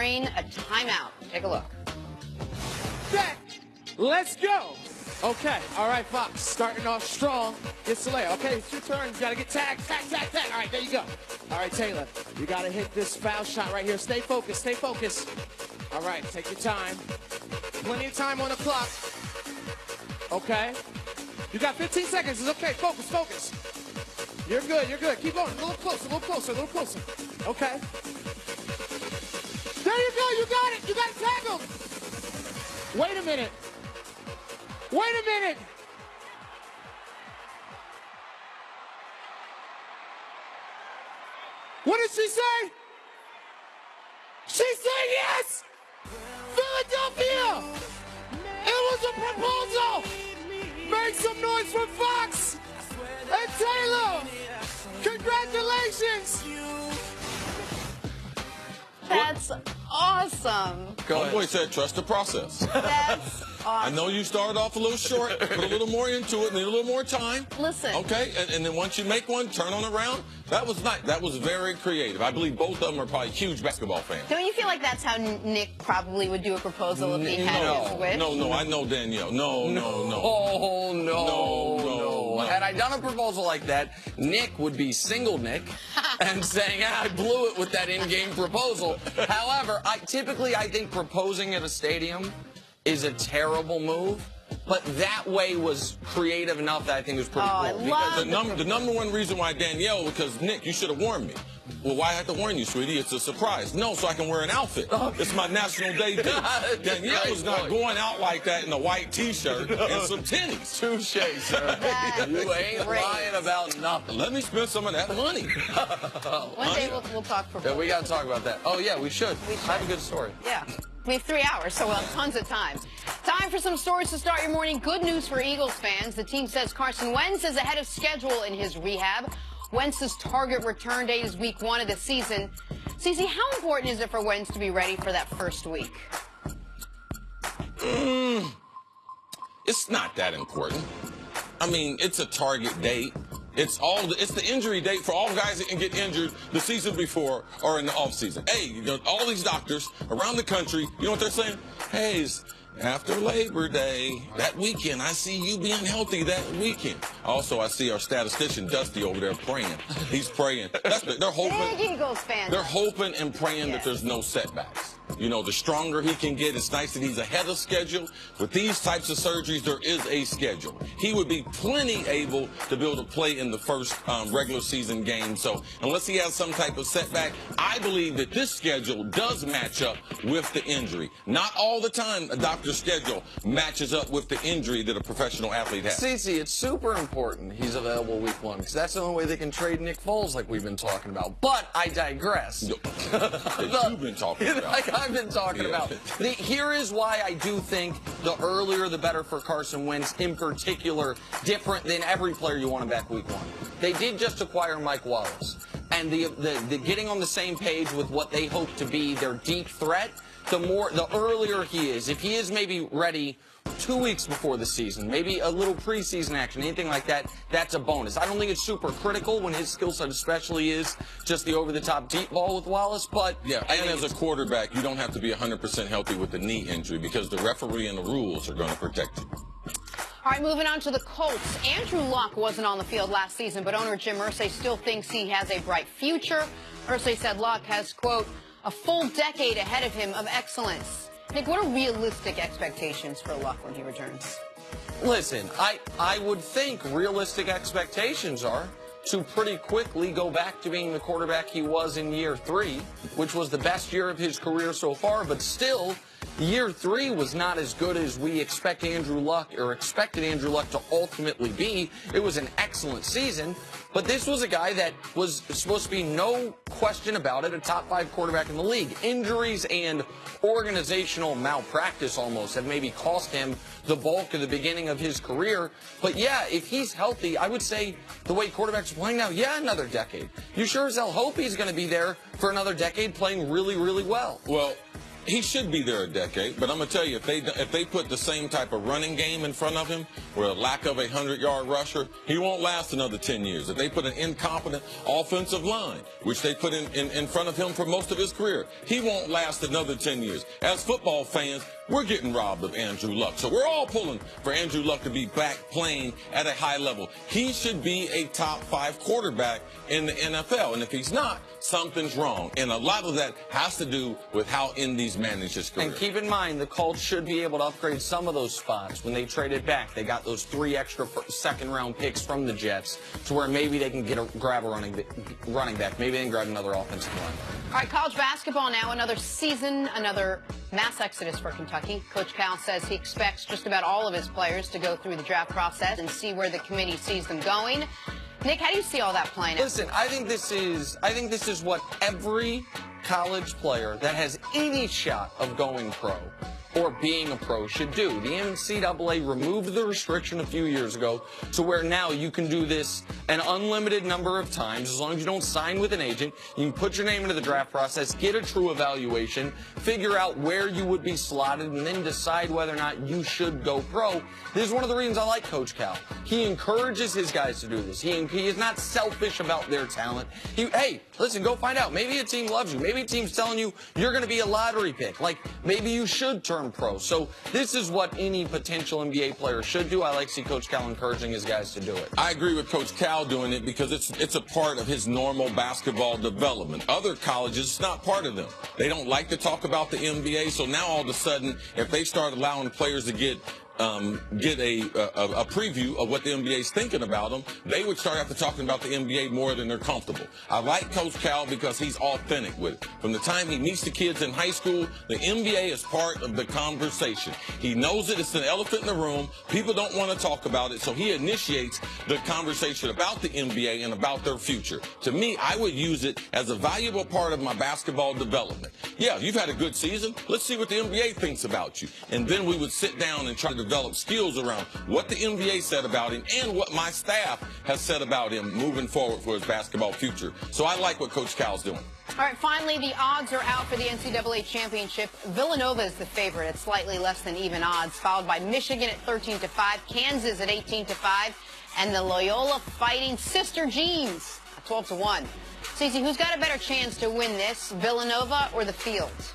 drain a timeout. Take a look. Set. Let's go. Okay. All right, Fox. Starting off strong. Get Soleil. Okay, it's your turn. You got to get tagged. Tag, tag, tag. All right, there you go. All right, Taylor. You got to hit this foul shot right here. Stay focused. Stay focused. All right, take your time. Plenty of time on the clock. Okay. You got 15 seconds. It's okay. Focus, focus. You're good. You're good. Keep going. A little closer, a little closer, a little closer. Okay. There you go. You got it. You got it tackled. Wait a minute. Wait a minute. What did she say? She said yes. Philadelphia. It was a proposal. Make some noise for Fox and Taylor. Congratulations. That's awesome. Homeboy said trust the process. That's I awesome. know you started off a little short, put a little more into it, need a little more time. Listen. Okay, and then once you make one, turn on around. That was nice. That was very creative. I believe both of them are probably huge basketball fans. Don't you feel like that's how Nick probably would do a proposal if he had his wish? No, I know Danielle. No. Oh, no. No. Had I done a proposal like that, Nick would be single Nick and saying, I blew it with that in-game proposal. However, I think proposing at a stadium is a terrible move. But that way was creative enough that I think it was pretty cool. I love the number one reason why Danielle, because Nick, you should have warned me. Well, why I have to warn you, sweetie? It's a surprise. No, so I can wear an outfit. It's my National Day day. Danielle was not going out like that in a white T-shirt and some tennies. Touche, sir. You ain't lying about nothing. Let me spend some of that money. One day we'll talk for Yeah, we got to talk about that. Oh, yeah, we should. I have a good story. Yeah. We have 3 hours, so we'll have tons of time. Time for some stories to start your morning. Good news for Eagles fans. The team says Carson Wentz is ahead of schedule in his rehab. Wentz's target return date is week 1 of the season. Cece, how important is it for Wentz to be ready for that first week? It's not that important. I mean, it's a target date. It's the injury date for all guys that can get injured the season before or in the off season. Hey, all these doctors around the country, you know what they're saying? Hey, after Labor Day, that weekend, I see you being healthy that weekend. Also, I see our statistician Dusty over there praying. He's praying. They're hoping. Big Eagles fan. They're hoping and praying that there's no setbacks. You know, the stronger he can get, it's nice that he's ahead of schedule. With these types of surgeries, there is a schedule. He would be plenty able to be able to play in the first regular season game. So unless he has some type of setback, I believe that this schedule does match up with the injury. Not all the time a doctor's schedule matches up with the injury that a professional athlete has. Cece, it's super important he's available week 1 because that's the only way they can trade Nick Foles like we've been talking about. But I digress. That you've been talking about. Like I've been talking about. Here is why I do think the earlier the better for Carson Wentz, in particular, different than every player you want to back week 1. They did just acquire Mike Wallace. And the getting on the same page with what they hope to be their deep threat, the earlier he is. If he is maybe ready 2 weeks before the season, maybe a little preseason action, anything like that, that's a bonus. I don't think it's super critical when his skill set especially is just the over-the-top deep ball with Wallace, but... Yeah, and as a quarterback, you don't have to be 100% healthy with the knee injury because the referee and the rules are going to protect you. All right, moving on to the Colts. Andrew Luck wasn't on the field last season, but owner Jim Irsay still thinks he has a bright future. Irsay said Luck has, quote, a full decade ahead of him of excellence. Nick, what are realistic expectations for Luck when he returns? Listen, I would think realistic expectations are to pretty quickly go back to being the quarterback he was in year 3, which was the best year of his career so far, but still, year 3 was not as good as we expected Andrew Luck to ultimately be. It was an excellent season, but this was a guy that was supposed to be, no question about it, a top 5 quarterback in the league. Injuries and organizational malpractice almost have maybe cost him the bulk of the beginning of his career. But yeah, if he's healthy, I would say the way quarterbacks are playing now, yeah, another decade. You sure as hell hope he's going to be there for another decade playing really, really well. Well, He should be there a decade, but I'm gonna tell you, if they put the same type of running game in front of him, with a lack of a 100-yard rusher, he won't last another 10 years. If they put an incompetent offensive line, which they put in front of him for most of his career, he won't last another 10 years. As football fans, we're getting robbed of Andrew Luck, so we're all pulling for Andrew Luck to be back playing at a high level. He should be a top 5 quarterback in the NFL, and if he's not, something's wrong. And a lot of that has to do with how Indy's managed his career. And keep in mind, the Colts should be able to upgrade some of those spots. When they traded back, they got those 3 extra second-round picks from the Jets to where maybe they can grab a running back. Maybe they can grab another offensive line. All right, college basketball now. Another season, another mass exodus for Kentucky. Coach Cal says he expects just about all of his players to go through the draft process and see where the committee sees them going. Nick, how do you see all that playing out? Listen, I think this is what every college player that has any shot of going pro or being a pro should do. The NCAA removed the restriction a few years ago to where now you can do this an unlimited number of times. As long as you don't sign with an agent, you can put your name into the draft process, get a true evaluation, figure out where you would be slotted, and then decide whether or not you should go pro. This is one of the reasons I like Coach Cal. He encourages his guys to do this. He is not selfish about their talent. Hey, listen, go find out. Maybe a team loves you. Maybe a team's telling you you're going to be a lottery pick. Like, maybe you should turn pro. So this is what any potential NBA player should do. I like to see Coach Cal encouraging his guys to do it. I agree with Coach Cal doing it because it's a part of his normal basketball development. Other colleges, it's not part of them. They don't like to talk about the NBA, so now all of a sudden, if they start allowing players to get a preview of what the NBA is thinking about them, they would start after talking about the NBA more than they're comfortable. I like Coach Cal because he's authentic with it. From the time he meets the kids in high school, the NBA is part of the conversation. He knows it. It's an elephant in the room. People don't want to talk about it, so he initiates the conversation about the NBA and about their future. To me, I would use it as a valuable part of my basketball development. Yeah, you've had a good season. Let's see what the NBA thinks about you. And then we would sit down and try to develop skills around what the NBA said about him and what my staff has said about him moving forward for his basketball future. So I like what Coach Cal's doing. All right, finally, the odds are out for the NCAA championship. Villanova is the favorite at slightly less than even odds, followed by Michigan at 13-5, Kansas at 18-5, and the Loyola Fighting Sister Jeans at 12-1. Cece, who's got a better chance to win this, Villanova or the Fields?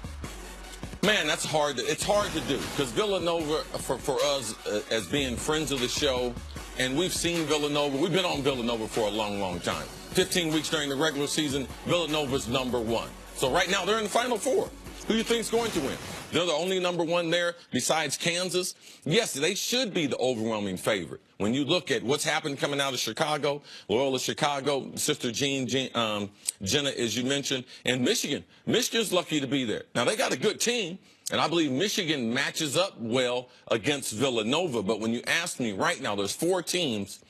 Man, that's hard. It's hard to do because Villanova, for us as being friends of the show, and we've seen Villanova. We've been on Villanova for a long, long time. 15 weeks during the regular season, Villanova's #1. So right now they're in the Final Four. Who do you think's going to win? They're the only #1 there besides Kansas. Yes, they should be the overwhelming favorite. When you look at what's happened coming out of Chicago, Loyola Chicago, Sister Jenna, as you mentioned, and Michigan. Michigan's lucky to be there. Now, they got a good team, and I believe Michigan matches up well against Villanova. But when you ask me right now, there's 4 teams.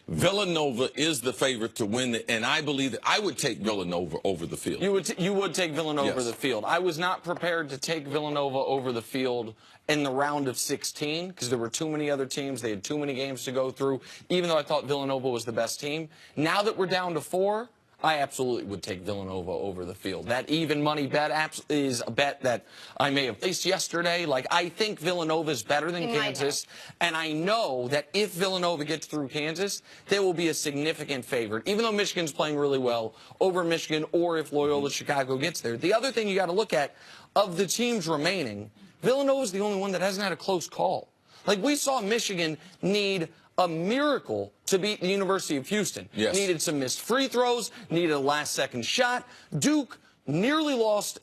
Villanova is the favorite to win it, and I believe that I would take Villanova over the Field. You would take Villanova Yes. over the Field. I was not prepared to take Villanova over the Field in the round of 16 because there were too many other teams. They had too many games to go through, even though I thought Villanova was the best team. Now that we're down to 4, I absolutely would take Villanova over the Field. That even money bet is a bet that I may have placed yesterday. Like, I think Villanova is better than Kansas, and I know that if Villanova gets through Kansas, they will be a significant favorite, even though Michigan's playing really well over Michigan, or if Loyola Chicago gets there. The other thing you got to look at, of the teams remaining, Villanova is the only one that hasn't had a close call. Like, we saw Michigan need a miracle to beat the University of Houston. Yes. Needed some missed free throws, needed a last-second shot. Kansas nearly lost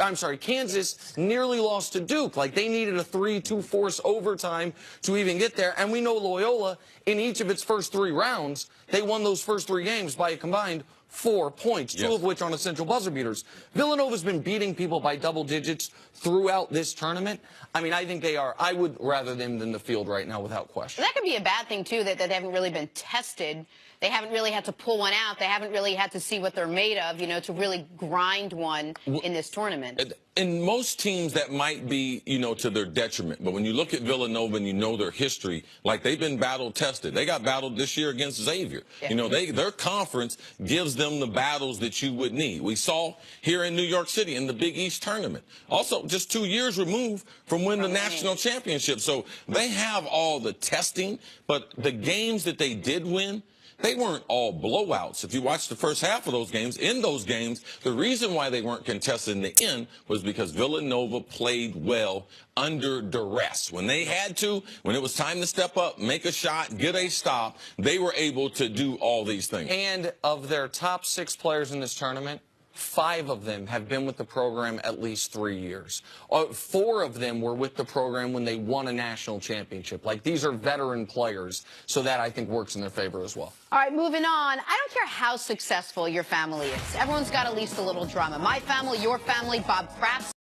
to Duke. Like, they needed a 3-2 force overtime to even get there. And we know Loyola, in each of its first 3 rounds, they won those first 3 games by a combined 4 points, 2 of which on essential buzzer beaters. Villanova's been beating people by double digits throughout this tournament. I mean, I think they are. I would rather them than the Field right now without question. That could be a bad thing, too, that they haven't really been tested they haven't really had to pull one out. They haven't really had to see what they're made of, you know, to really grind one in this tournament. In most teams, that might be, you know, to their detriment. But when you look at Villanova and you know their history, like they've been battle tested. They got battled this year against Xavier. Yeah. You know, their conference gives them the battles that you would need. We saw here in New York City in the Big East tournament. Also, just 2 years removed from winning the national championship. So they have all the testing, but the games that they did win, they weren't all blowouts. If you watch the first half of those games, in those games, the reason why they weren't contested in the end was because Villanova played well under duress. When they had to, when it was time to step up, make a shot, get a stop, they were able to do all these things. And of their top 6 players in this tournament, 5 of them have been with the program at least 3 years. 4 of them were with the program when they won a national championship. Like, these are veteran players, so that, I think, works in their favor as well. All right, moving on. I don't care how successful your family is. Everyone's got at least a little drama. My family, your family, Bob Kraft.